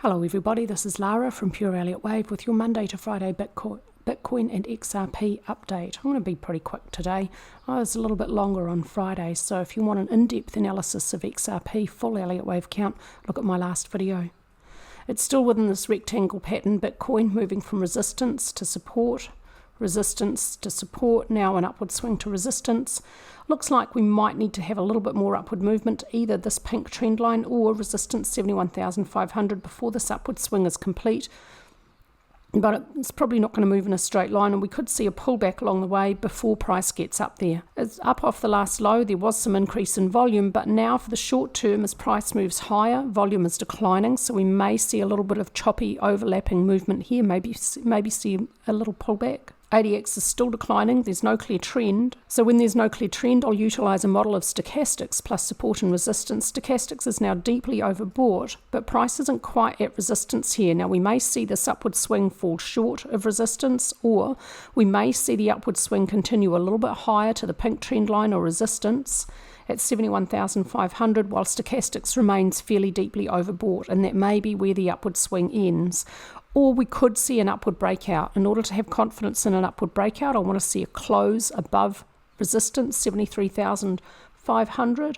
Hello everybody, this is Lara from Pure Elliott Wave with your Monday to Friday Bitcoin and XRP update. I'm going to be pretty quick today. I was a little bit longer on Friday, so if you want an in-depth analysis of XRP full Elliott Wave count, look at my last video. It's still within this rectangle pattern, Bitcoin moving from resistance to support, now an upward swing to resistance. Looks like we might need to have a little bit more upward movement, either this pink trend line or resistance 71,500 before this upward swing is complete. But it's probably not going to move in a straight line, and we could see a pullback along the way before price gets up there. It's up off the last low. There was some increase in volume, but now for the short term, as price moves higher, volume is declining, so we may see a little bit of choppy overlapping movement here, maybe see a little pullback. ADX is still declining, there's no clear trend. So when there's no clear trend, I'll utilize a model of stochastics plus support and resistance. Stochastics is now deeply overbought, but price isn't quite at resistance here. Now we may see this upward swing fall short of resistance, or we may see the upward swing continue a little bit higher to the pink trend line or resistance at 71,500, while stochastics remains fairly deeply overbought, and that may be where the upward swing ends. Or we could see an upward breakout. In order to have confidence in an upward breakout, I want to see a close above resistance, 73,500,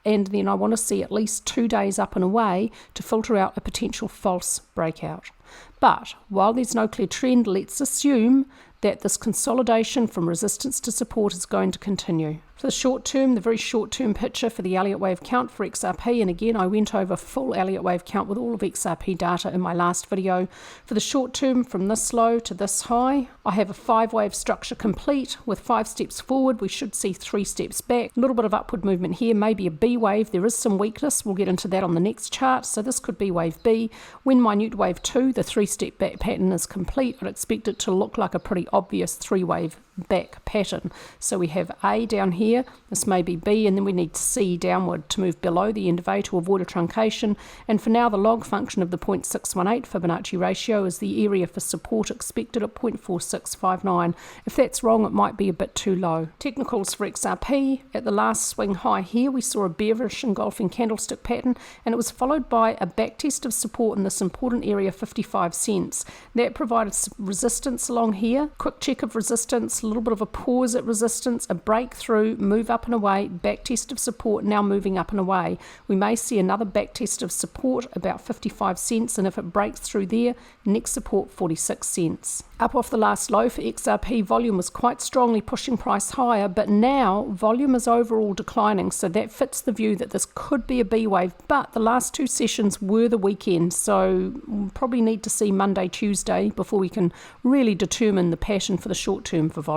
and then I want to see at least 2 days up and away to filter out a potential false breakout. But while there's no clear trend, let's assume that this consolidation from resistance to support is going to continue. For the short term, the very short term picture for the Elliott Wave count for XRP, and again I went over full Elliott Wave count with all of XRP data in my last video. For the short term, from this low to this high, I have a 5-wave structure complete. With 5 steps forward, we should see 3 steps back. A little bit of upward movement here, maybe a B wave. There is some weakness, we'll get into that on the next chart, so this could be wave B. When minute wave 2, the 3-step back pattern is complete, I'd expect it to look like a pretty obvious 3-wave back pattern. So we have A down here, this may be B, and then we need C downward to move below the end of A to avoid a truncation. And for now, the log function of the 0.618 Fibonacci ratio is the area for support expected at 0.4659. If that's wrong, it might be a bit too low. Technicals for XRP, at the last swing high here, we saw a bearish engulfing candlestick pattern, and it was followed by a backtest of support in this important area, 55 cents. That provided resistance along here, quick check of resistance, a little bit of a pause at resistance, a breakthrough, move up and away, back test of support, now moving up and away. We may see another back test of support about 55 cents, and if it breaks through there, next support 46 cents. Up off the last low for XRP, volume was quite strongly pushing price higher, but now volume is overall declining, so that fits the view that this could be a B wave, but the last 2 sessions were the weekend, so we'll probably need to see Monday, Tuesday before we can really determine the pattern for the short term for volume.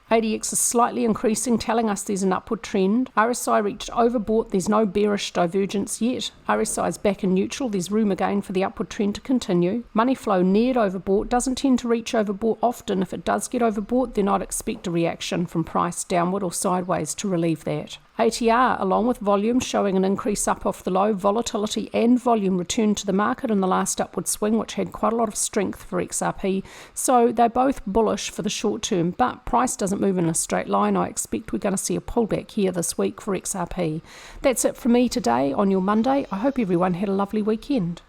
ADX is slightly increasing, telling us there's an upward trend. RSI reached overbought, there's no bearish divergence yet. RSI is back in neutral, there's room again for the upward trend to continue. Money flow neared overbought, doesn't tend to reach overbought often. If it does get overbought, then I'd expect a reaction from price downward or sideways to relieve that. ATR, along with volume, showing an increase up off the low. Volatility and volume returned to the market in the last upward swing, which had quite a lot of strength for XRP. So they're both bullish for the short term, but price doesn't move in a straight line. I expect we're going to see a pullback here this week for XRP. That's it from me today on your Monday. I hope everyone had a lovely weekend.